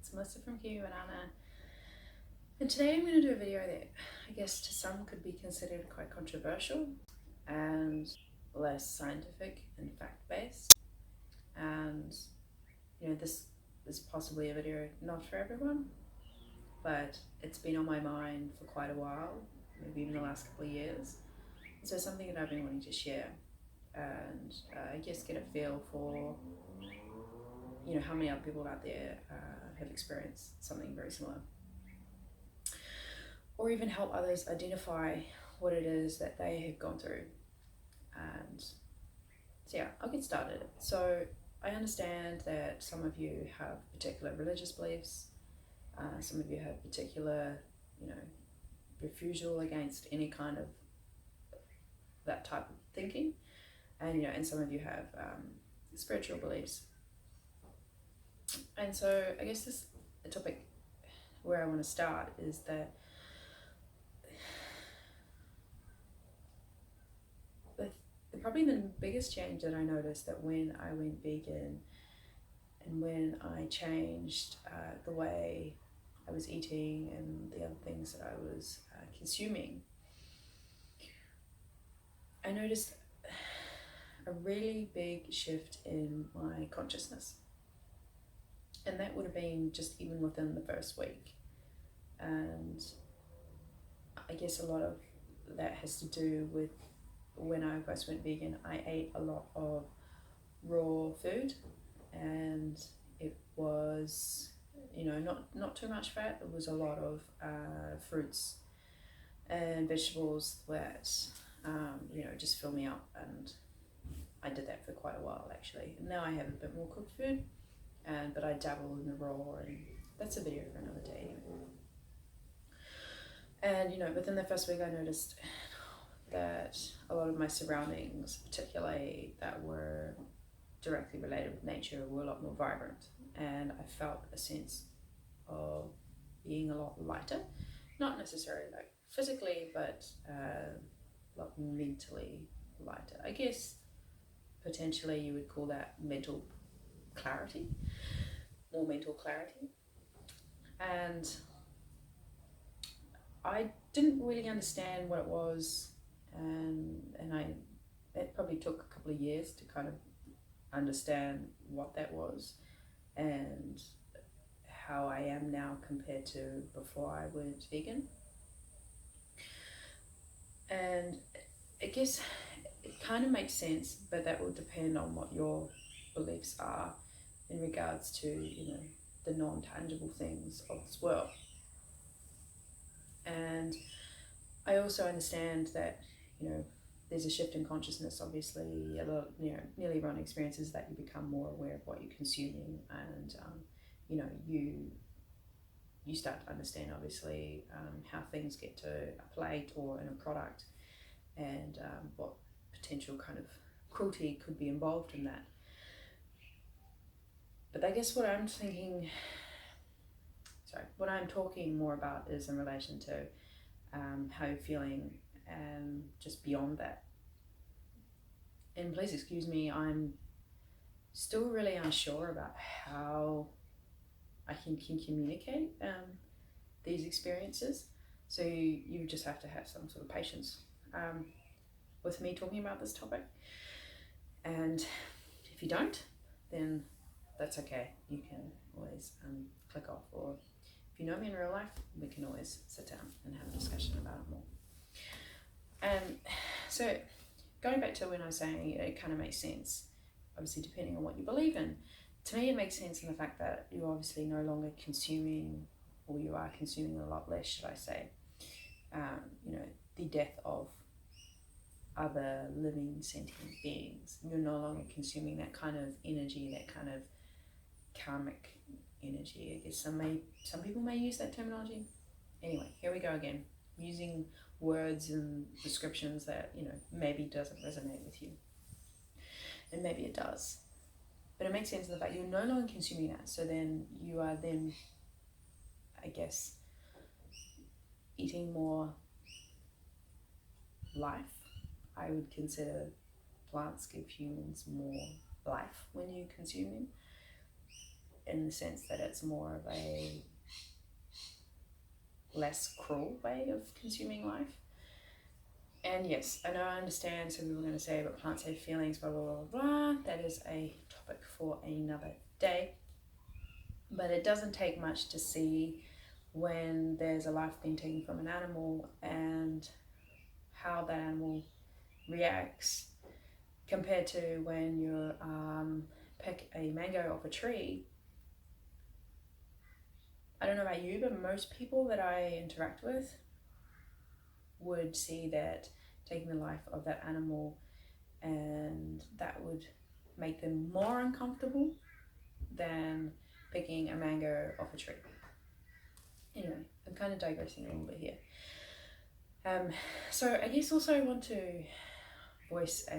It's Melissa from Kiwi Banana, and today I'm going to do a video that I guess to some could be considered quite controversial and less scientific and fact-based. And this is possibly a video not for everyone, but it's been on my mind for quite a while, maybe even the last couple of years. So something that I've been wanting to share and I guess get a feel for how many other people out there have experienced something very similar, or even help others identify what it is that they have gone through. And so yeah, I'll get started. So I understand that some of you have particular religious beliefs, some of you have particular refusal against any kind of that type of thinking, and some of you have spiritual beliefs. And so I guess the topic where I want to start is that probably the biggest change that I noticed that when I went vegan and when I changed the way I was eating and the other things that I was consuming, I noticed a really big shift in my consciousness. And that would have been just even within the first week. And I guess a lot of that has to do with when I first went vegan. I ate a lot of raw food, and it was not too much fat. It was a lot of fruits and vegetables that just fill me up, and I did that for quite a while actually. And now I have a bit more cooked food, but I dabble in the raw, and that's a video for another day. And within the first week I noticed that a lot of my surroundings, particularly that were directly related with nature, were a lot more vibrant, and I felt a sense of being a lot lighter, not necessarily like physically, but a lot mentally lighter. I guess potentially you would call that mental clarity, more mental clarity. And I didn't really understand what it was, and it probably took a couple of years to kind of understand what that was and how I am now compared to before I went vegan. And I guess it kind of makes sense, but that will depend on what your beliefs are in regards to the non-tangible things of this world. And I also understand that there's a shift in consciousness. Obviously, a lot, nearly everyone experiences that. You become more aware of what you're consuming, and you start to understand obviously how things get to a plate or in a product, and what potential kind of cruelty could be involved in that. But I guess what I'm talking more about is in relation to how you're feeling, and just beyond that. And please excuse me, I'm still really unsure about how I can communicate these experiences. So you just have to have some sort of patience with me talking about this topic. And if you don't, then that's okay. You can always click off, or if you know me in real life, we can always sit down and have a discussion about it more. And so going back to when I was saying it kind of makes sense, obviously depending on what you believe in. To me it makes sense in the fact that you're obviously no longer consuming, or you are consuming a lot less, should I say, the death of other living sentient beings. You're no longer consuming that kind of energy, that kind of karmic energy. I guess some people may use that terminology. Anyway, here we go again, using words and descriptions that maybe doesn't resonate with you, and maybe it does, but it makes sense in the fact you're no longer consuming that. So then you are I guess eating more life. I would consider plants give humans more life when you consume them. in the sense that it's more of a less cruel way of consuming life. And yes, I know, I understand some people are going to say, but plants have feelings, blah, blah, blah, blah. That is a topic for another day. But it doesn't take much to see when there's a life being taken from an animal and how that animal reacts compared to when you pick a mango off a tree. I don't know about you, but most people that I interact with would see that taking the life of that animal, and that would make them more uncomfortable than picking a mango off a tree. Anyway, I'm kind of digressing a little bit here. So I guess also I want to voice I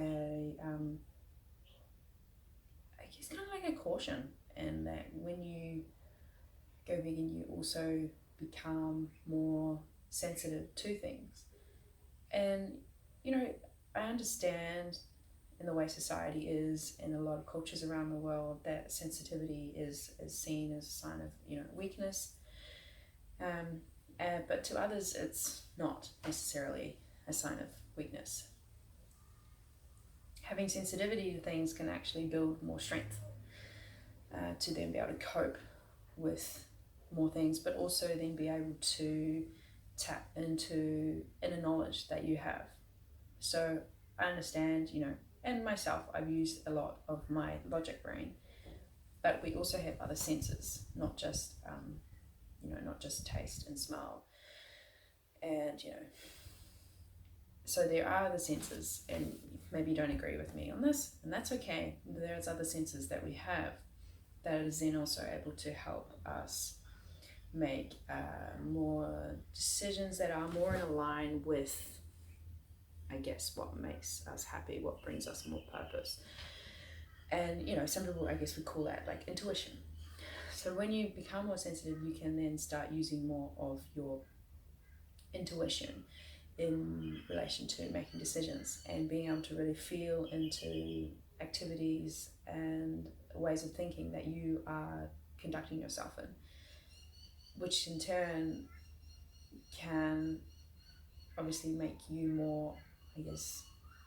guess kind of like a caution, in that when you go vegan, you also become more sensitive to things. And I understand in the way society is in a lot of cultures around the world that sensitivity is seen as a sign of weakness, but to others it's not necessarily a sign of weakness. Having sensitivity to things can actually build more strength to then be able to cope with more things, but also then be able to tap into inner knowledge that you have. So I understand, and myself, I've used a lot of my logic brain, but we also have other senses, not just not just taste and smell, and so there are other senses, and maybe you don't agree with me on this, and that's okay. There's other senses that we have that is then also able to help us make more decisions that are more in line with, I guess, what makes us happy, what brings us more purpose. And some people, I guess, would call that like intuition. So when you become more sensitive, you can then start using more of your intuition in relation to making decisions and being able to really feel into activities and ways of thinking that you are conducting yourself in, which in turn can obviously make you more, I guess,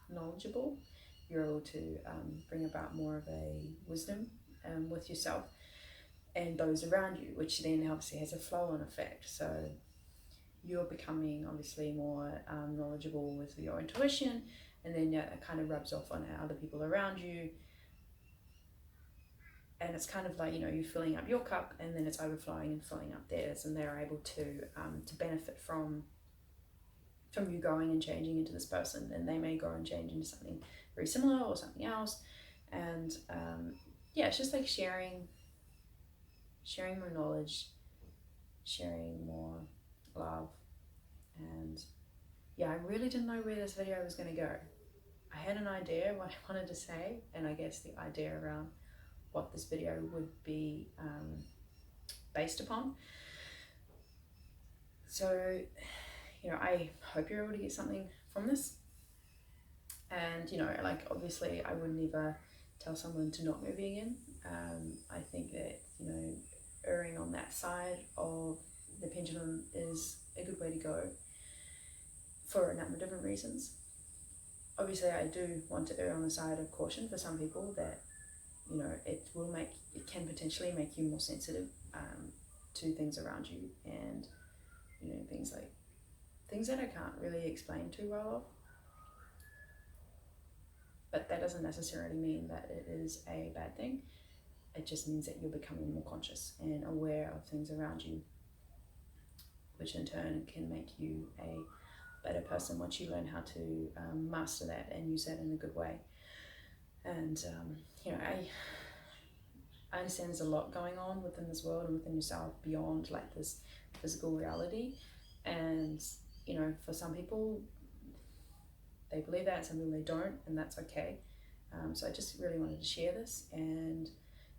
knowledgeable. You're able to bring about more of a wisdom with yourself and those around you, which then obviously has a flow-on effect. So you're becoming obviously more knowledgeable with your intuition, and then it kind of rubs off on other people around you. And it's kind of like, you're filling up your cup, and then it's overflowing and filling up theirs, and they're able to benefit from you growing and changing into this person, and they may grow and change into something very similar or something else. And it's just like sharing more knowledge, sharing more love. And I really didn't know where this video was going to go. I had an idea what I wanted to say, and I guess the idea around what this video would be based upon. So I hope you're able to get something from this. And like, obviously I would never tell someone to not go vegan. I think that erring on that side of the pendulum is a good way to go for a number of different reasons. Obviously I do want to err on the side of caution for some people, that it can potentially make you more sensitive to things around you, and things that I can't really explain too well. But that doesn't necessarily mean that it is a bad thing. It just means that you're becoming more conscious and aware of things around you, which in turn can make you a better person once you learn how to master that and use that in a good way. And I understand there's a lot going on within this world and within yourself beyond like this physical reality. And for some people they believe that, some people they don't, and that's okay. So I just really wanted to share this, and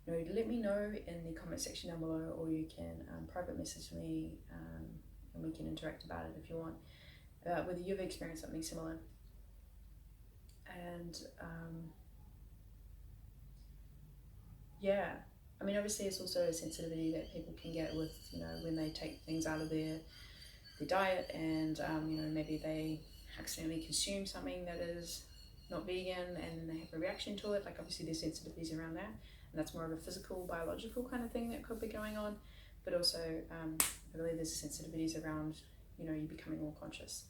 let me know in the comment section down below, or you can private message me, and we can interact about it if you want, about whether you've experienced something similar. And I mean, obviously, it's also a sensitivity that people can get with, when they take things out of their diet, and maybe they accidentally consume something that is not vegan and they have a reaction to it. Like, obviously there's sensitivities around that, and that's more of a physical, biological kind of thing that could be going on. But also, I believe there's sensitivities around, you becoming more conscious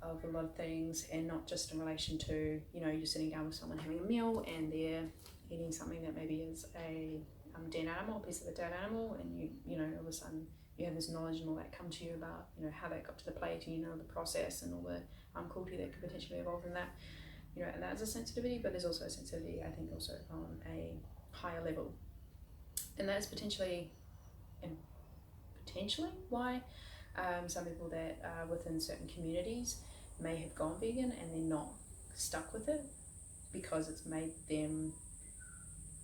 of a lot of things, and not just in relation to, you're sitting down with someone having a meal and they're eating something that maybe is a dead animal, a piece of a dead animal, and all of a sudden you have this knowledge and all that come to you about, how that got to the plate, and the process and all the cruelty that could potentially evolve in that, and that's a sensitivity. But there's also a sensitivity, I think, also on a higher level, and that's potentially why some people that are within certain communities may have gone vegan and they're not stuck with it, because it's made them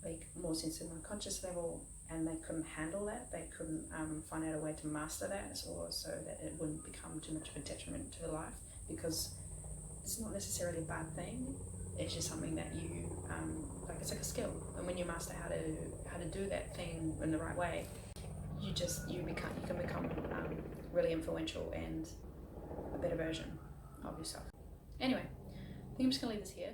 like more sensitive on a conscious level, and they couldn't handle that. They couldn't find out a way to master that, or so that it wouldn't become too much of a detriment to their life, because it's not necessarily a bad thing. It's just something that you it's like a skill, and when you master how to do that thing in the right way, you can become really influential and a better version of yourself. Anyway, I think I'm just gonna leave this here.